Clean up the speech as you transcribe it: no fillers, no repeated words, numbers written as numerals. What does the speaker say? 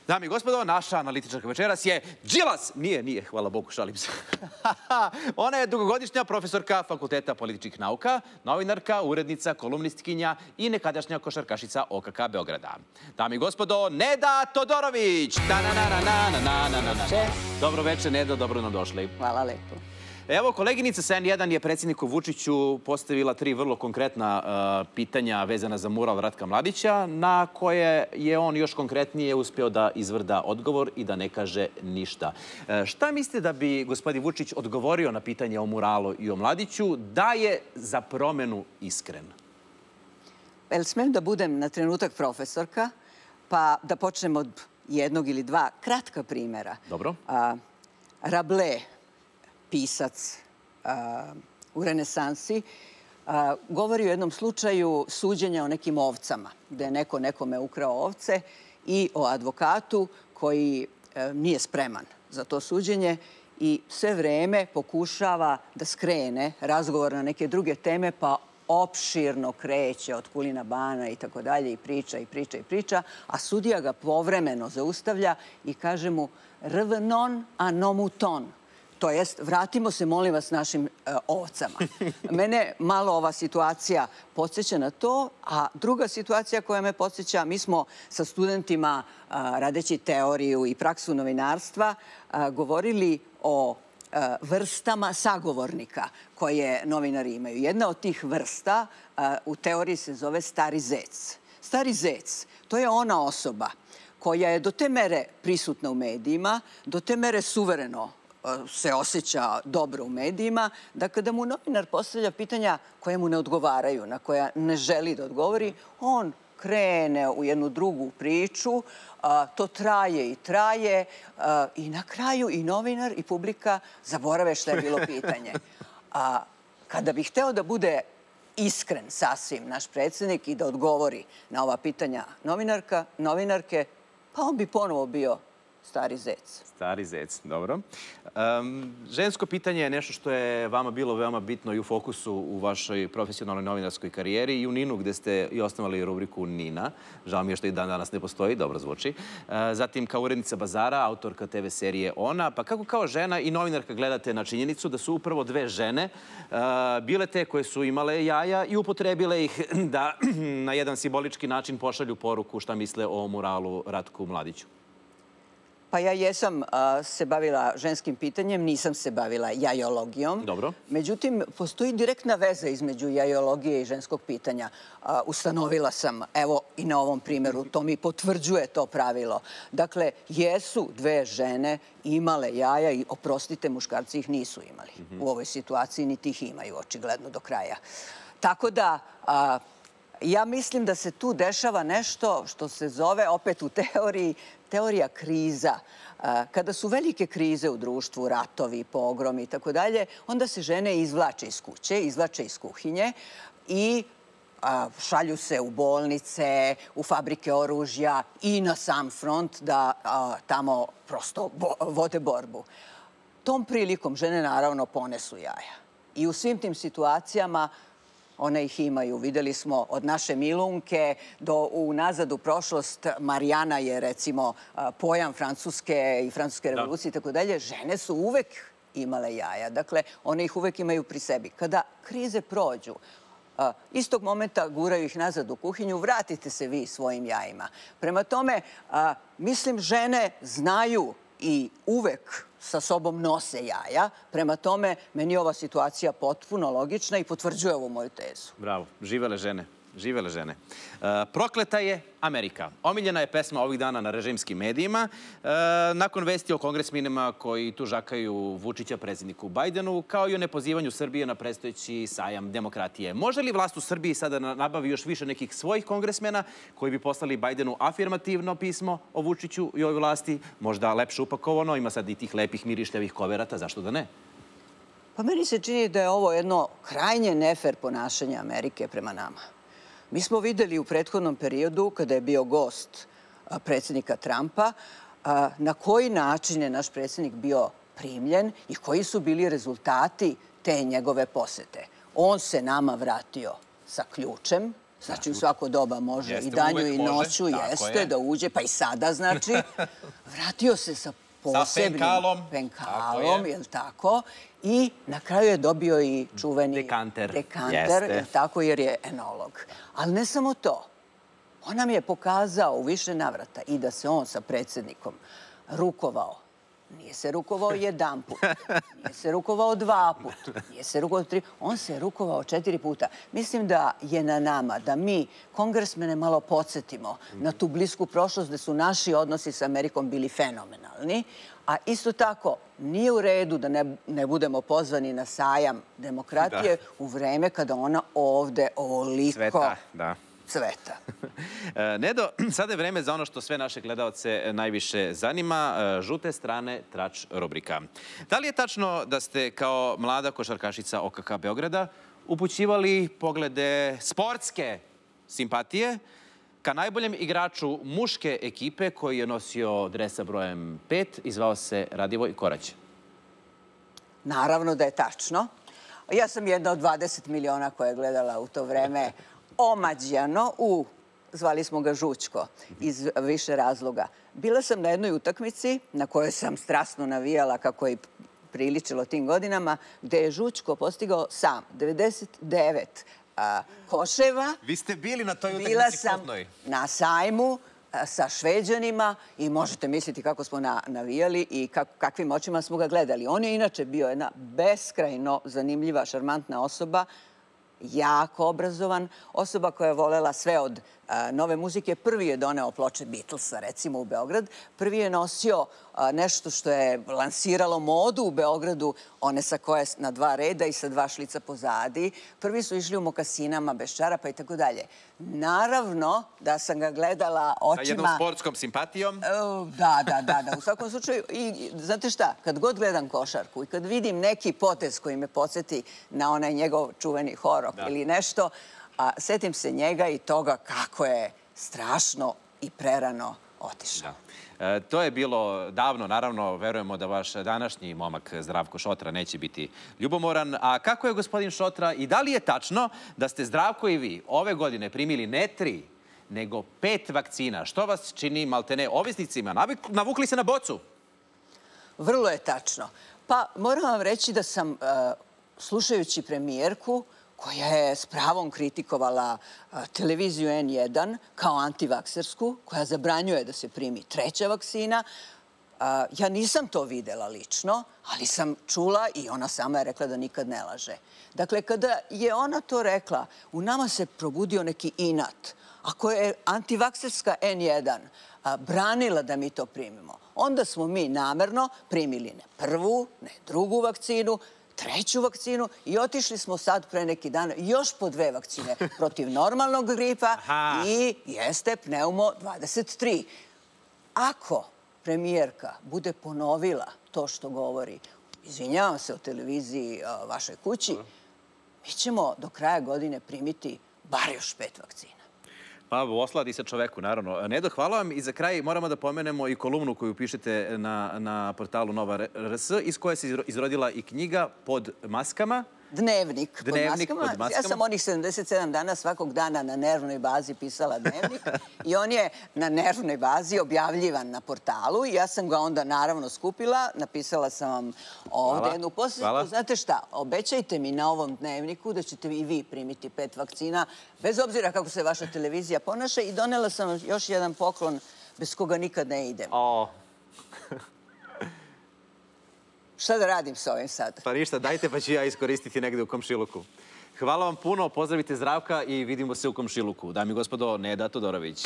Dame i gospodo, naša analitičarka večeras je Đilas. Nije, hvala Bogu, šalim se. Ona je dugogodišnja profesorka Fakulteta političkih nauka, novinarka, urednica, kolumnistkinja i nekadašnja košarkašica OKK Beograda. Dame i gospodo, Neda Todorović! Dobro večer, Nedo, dobro nam došli. Hvala lepo. Evo, koleginica sa N1 je predsjedniku Vučiću postavila 3 vrlo konkretna pitanja vezana za mural Ratka Mladića, na koje je on još konkretnije uspeo da izvrda odgovor i da ne kaže ništa. Šta mislite da bi gospodin Vučić odgovorio na pitanje o muralu i o Mladiću da je za promenu iskren? Jel smem da budem na trenutak profesorka, pa da počnem od jednog ili dva kratka primjera. Dobro. Rabelais, pisac u renesansi, govori o jednom slučaju suđenja o nekim ovcama, gde je neko nekome ukrao ovce i o advokatu koji nije spreman za to suđenje i sve vreme pokušava da skrene razgovor na neke druge teme, pa opširno kreće od kulina bana i tako dalje i priča, a sudija ga povremeno zaustavlja i kaže mu revenons à nos moutons. To jest, vratimo se, molim vas, našim ovcama. Mene malo ova situacija podsjeća na to, a druga situacija koja me podsjeća, mi smo sa studentima, radeći teoriju i praksu novinarstva, govorili o vrstama sagovornika koje novinari imaju. Jedna od tih vrsta u teoriji se zove stari zec. Stari zec, to je ona osoba koja je do te mere prisutna u medijima, do te mere suvereno se osjeća dobro u medijima, da kada mu novinar postavlja pitanja koje mu ne odgovaraju, na koja ne želi da odgovori, on krene u jednu drugu priču, to traje i traje i na kraju i novinar i publika zaborave šta je bilo pitanje. Kada bi hteo da bude iskren sasvim naš predsjednik i da odgovori na ova pitanja novinarke, pa on bi ponovo bio stari zec. Stari zec, dobro. Žensko pitanje je nešto što je vama bilo veoma bitno i u fokusu u vašoj profesionalnoj novinarskoj karijeri i u Ninu, gde ste i osnovali rubriku Nina. Žao mi je što i dan danas ne postoji, dobro zvuči. Zatim kao urednica Bazara, autorka TV serije Ona. Pa kako kao žena i novinarka gledate na činjenicu da su upravo 2 žene bile te koje su imale jaja i upotrebile ih da na jedan simbolički način pošalju poruku šta misle o muralu Ratku Mladiću? Pa ja jesam se bavila ženskim pitanjem, nisam se bavila jajologijom. Dobro. Međutim, postoji direktna veza između jajologije i ženskog pitanja. Ustanovila sam, evo i na ovom primjeru, to mi potvrđuje to pravilo. Dakle, jesu 2 žene imale jaja i, oprostite, muškarci ih nisu imali u ovoj situaciji, niti ih imaju očigledno do kraja. Tako da ja mislim da se tu dešava nešto što se zove, opet u teoriji, teorija kriza. Kada su velike krize u društvu, ratovi, pogromi i tako dalje, onda se žene izvlače iz kuće, izvlače iz kuhinje i šalju se u bolnice, u fabrike oružja i na sam front da tamo prosto vode borbu. Tom prilikom žene naravno ponesu jaja. I u svim tim situacijama one ih imaju. Videli smo od naše Milunke do unazad u prošlost. Marijana je, recimo, pojam Francuske i Francuske revolucije i tako dalje. Žene su uvek imale jaja. Dakle, one ih uvek imaju pri sebi. Kada krize prođu, istog momenta guraju ih nazad u kuhinju, vratite se vi svojim jajima. Prema tome, mislim, žene znaju i uvek sa sobom nose jaja. Prema tome, meni je ova situacija potpuno logična i potvrđuje ovu moju tezu. Bravo. Živele žene. Živele žene. Prokleta je Amerika. Omiljena je pesma ovih dana na režimskim medijima. Nakon vesti o kongresmenima koji tužakaju Vučića predsjedniku Bajdenu, kao i o nepozivanju Srbije na predstojeći sajam demokratije. Može li vlast u Srbiji sada nabavi još više nekih svojih kongresmena koji bi poslali Bajdenu afirmativno pismo o Vučiću i ovoj vlasti? Možda lepše upakovano, ima sad i tih lepih mirišljavih koverata, zašto da ne? Pa meni se čini da je ovo jedno krajnje nefer ponašanje Amerike prema nama. Mi smo videli u prethodnom periodu, kada je bio gost predsjednika Trumpa, na koji način je naš predsjednik bio primljen i koji su bili rezultati te njegove posete. On se nama vratio sa ključem, Znači, u svako doba može i danju i noću, jeste, da uđe, pa i sada, znači. Vratio se sa posebnim penkalom, je li tako? I na kraju je dobio i čuveni dekanter, je li tako, jer je enolog. Ali ne samo to. On nam je pokazao u više navrata i da se on sa predsjednikom rukovao. Nije se rukovao jedan put, nije se rukovao 2 puta, nije se rukovao 3, on se rukovao 4 puta. Mislim da je na nama da mi kongresmene malo podsjetimo na tu blisku prošlost gde su naši odnosi s Amerikom bili fenomenalni, a isto tako nije u redu da ne budemo pozvani na sajam demokratije u vreme kada ona ovde ovoliko cveta. Nedo, sada je vreme za ono što sve naše gledalce najviše zanima, žute strane trač rubrika. Da li je tačno da ste kao mlada košarkašica OKK Beograda upućivali poglede sportske simpatije ka najboljem igraču muške ekipe koji je nosio dresa brojem 5 i zvao se Radivoj Korać? Naravno da je tačno. Ja sam jedna od 20 miliona koja je gledala u to vreme omađjano zvali smo ga Žućko, iz više razloga. Bila sam na jednoj utakmici na kojoj sam strasno navijala kako je priličilo tim godinama, gde je Žućko postigao sam 99 koševa. Vi ste bili na toj utakmici klubnoj? Bila sam na sajmu sa Šveđanima i možete misliti kako smo navijali i kakvim očima smo ga gledali. On je inače bio jedna beskrajno zanimljiva, šarmantna osoba, jako obrazovan, osoba koja je volela sve od nove muzike. Prvi je doneo ploče Beatlesa, recimo, u Beograd. Prvi je nosio nešto što je lansiralo modu u Beogradu, one sa koje na 2 reda i sa 2 šlica pozadi. Prvi su išli u mokasinama, bez čarapa i tako dalje. Naravno da sam ga gledala očima... Sa jednom sportskom simpatijom? Da. U svakom slučaju. I znate šta, kad god gledam košarku i kad vidim neki potez koji me podsjeti na onaj njegov čuveni horok ili nešto, setim se njega i toga kako je strašno i prerano otišao. To je bilo davno, naravno, verujemo da vaš današnji momak Zdravko Šotra neće biti ljubomoran. A kako je gospodin Šotra i da li je tačno da ste Zdravko i vi ove godine primili ne 3, nego 5 vakcina? Što vas čini maltene ovisnicima? Navukli se na bocu? Vrlo je tačno. Pa moram vam reći da sam, slušajući premijerku, koja je s pravom kritikovala televiziju N1 kao antivaksersku, koja zabranjuje da se primi 3. vakcina. Ja nisam to videla lično, ali sam čula i ona sama je rekla da nikad ne laže. Dakle, kada je ona to rekla, u nama se probudio neki inat. Ako je antivakserska N1 branila da mi to primimo, onda smo mi namerno primili ne 1., ne 2. vakcinu, 3. vakcinu i otišli smo sad pre neki dan još po 2 vakcine protiv normalnog gripa i jeste pneumo 23. Ako premijerka bude ponovila to što govori, izvinjavam se o televiziji vašoj kući, mi ćemo do kraja godine primiti bar još 5 vakcina. Pa, osladi se čoveku, naravno. Nedo, hvala vam. I za kraj moramo da pomenemo i kolumnu koju pišete na portalu Nova RS, iz koje se izrodila i knjiga Pod maskama. Dnevnik pod maskama. Ja sam onih 77 dana svakog dana na nervnoj bazi pisala dnevnik i on je na nervnoj bazi objavljivan na portalu. Ja sam ga onda naravno skupila, napisala sam vam ovde jednu poslednju. Znate šta, obećajte mi na ovom dnevniku da ćete i vi primiti 5 vakcina, bez obzira kako se vaša televizija ponaša, i donela sam vam još jedan poklon bez koga nikad ne idem. Šta da radim sa ovim sad? Pa ništa, dajte pa ću ja iskoristiti negde u komšiluku. Hvala vam puno, pozdravite Zdravka i vidimo se u komšiluku. Dame i gospodo, Neda Todorović.